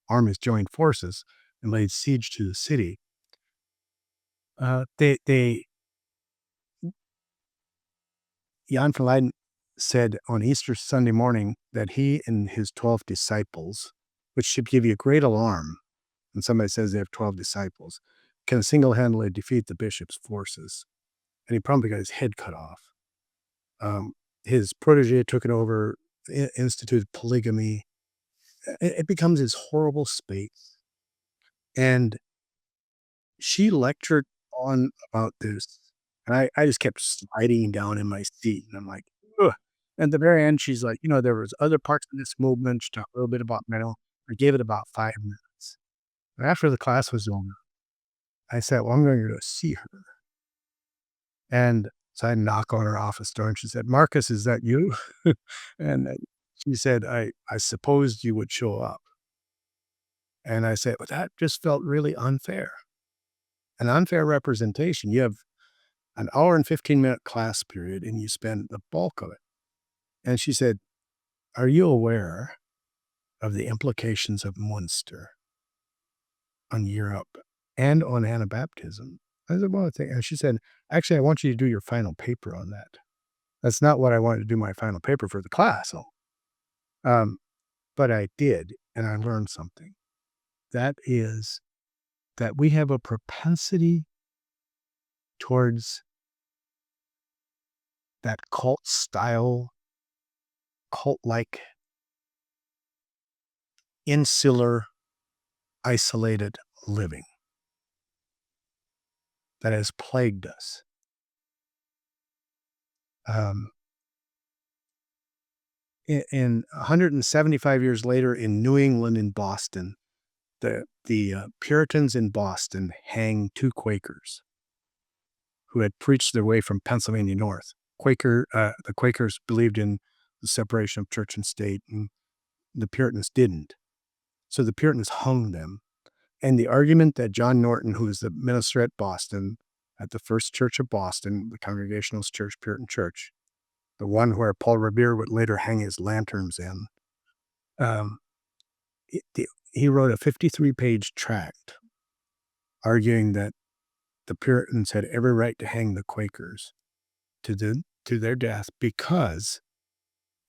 armies joined forces, and laid siege to the city. They Jan van Leyden said on Easter Sunday morning that he and his 12 disciples, which should give you a great alarm when somebody says they have 12 disciples, can single-handedly defeat the bishop's forces. And he probably got his head cut off. His protege took it over, instituted polygamy. It becomes this horrible space. And she lectured on about this. And I just kept sliding down in my seat. And I'm like, ugh. And at the very end, she's like, there was other parts of this movement. She talked a little bit about mental. I gave it about 5 minutes. And after the class was over, I said, well, I'm going to go see her. And so I knock on her office door, and she said, Marcus, is that you? And she said, I supposed you would show up. And I said, well, that just felt really unfair. An unfair representation. You have an hour and 15-minute class period, and you spend the bulk of it. And she said, are you aware of the implications of Munster on Europe and on Anabaptism? I said, well, and she said, actually, I want you to do your final paper on that. That's not what I wanted to do my final paper for the class. But I did, and I learned something. That is that we have a propensity towards that cult-like, insular, isolated living that has plagued us. In 175 years later, in New England, in Boston, the Puritans in Boston hanged 2 Quakers who had preached their way from Pennsylvania north. The Quakers believed in the separation of church and state, and the Puritans didn't. So the Puritans hung them. And the argument that John Norton, who was the minister at Boston, at the First Church of Boston, the Congregationalist Church, Puritan Church, the one where Paul Revere would later hang his lanterns in, he wrote a 53-page tract arguing that the Puritans had every right to hang the Quakers to their death, because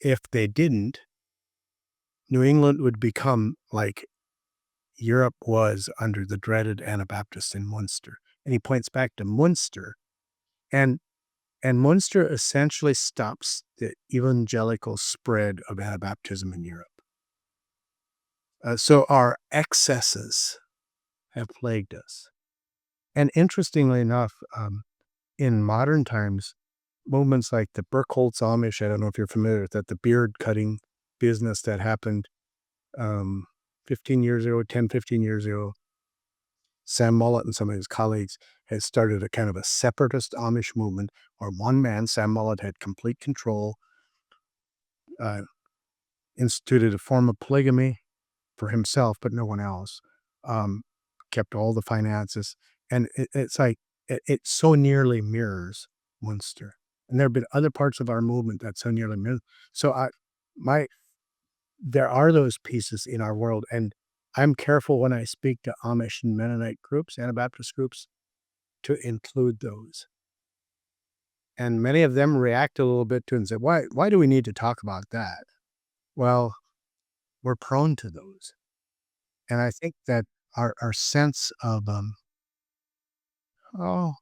if they didn't, New England would become like Europe was under the dreaded Anabaptists in Munster. And he points back to Munster, and Munster essentially stops the evangelical spread of Anabaptism in Europe. So our excesses have plagued us. And interestingly enough, in modern times, movements like the Burkholz Amish, I don't know if you're familiar with that, the beard cutting business that happened 15 years ago, 10, 15 years ago, Sam Mullett and some of his colleagues had started a kind of a separatist Amish movement where one man, Sam Mullett, had complete control, instituted a form of polygamy for himself, but no one else, kept all the finances. And it's like, it so nearly mirrors Munster. And there have been other parts of our movement that so nearly mirror. So there are those pieces in our world. And I'm careful when I speak to Amish and Mennonite groups, Anabaptist groups, to include those. And many of them react a little bit to it and say, why do we need to talk about that? Well, we're prone to those. And I think that our sense of, oh,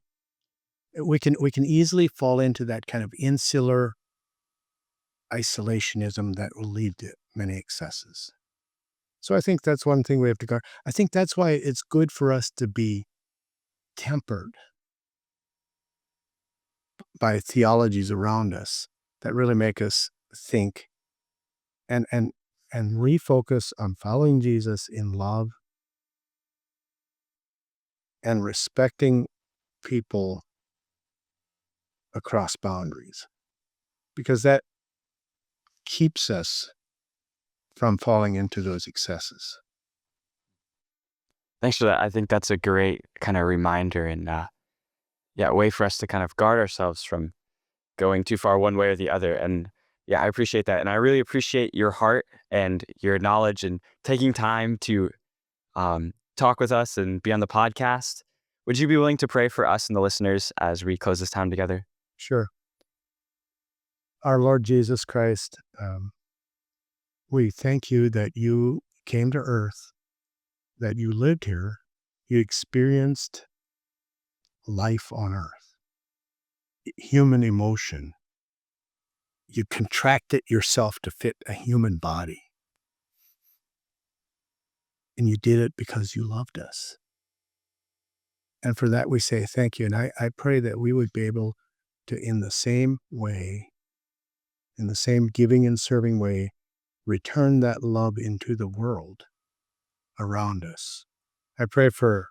we can easily fall into that kind of insular isolationism that will lead to many excesses. So I think that's one thing we have to guard. I think that's why it's good for us to be tempered by theologies around us that really make us think and refocus on following Jesus in love and respecting people across boundaries, because that keeps us from falling into those excesses. Thanks for that. I think that's a great kind of reminder and way for us to kind of guard ourselves from going too far one way or the other. And yeah, I appreciate that. And I really appreciate your heart and your knowledge and taking time to talk with us and be on the podcast. Would you be willing to pray for us and the listeners as we close this time together? Sure. Our Lord Jesus Christ, we thank you that you came to earth, that you lived here, you experienced life on earth, human emotion. You contracted yourself to fit a human body. And you did it because you loved us. And for that we say thank you. And I pray that we would be able to, in the same way, in the same giving and serving way, return that love into the world around us. I pray for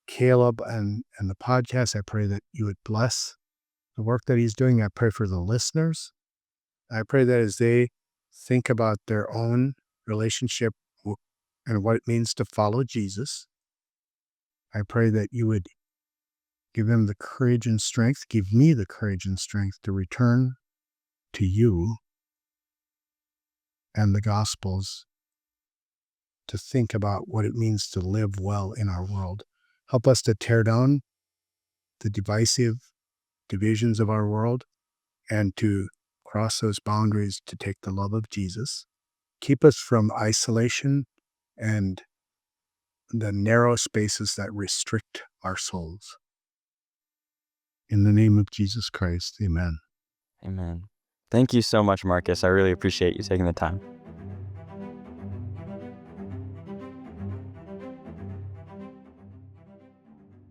Caleb and the podcast. I pray that you would bless the work that he's doing. I pray for the listeners. I pray that as they think about their own relationship and what it means to follow Jesus, I pray that you would give them the courage and strength, give me the courage and strength to return to you and the Gospels, to think about what it means to live well in our world. Help us to tear down the divisive divisions of our world and to cross those boundaries to take the love of Jesus. Keep us from isolation and the narrow spaces that restrict our souls. In the name of Jesus Christ, amen. Amen. Thank you so much, Marcus. I really appreciate you taking the time.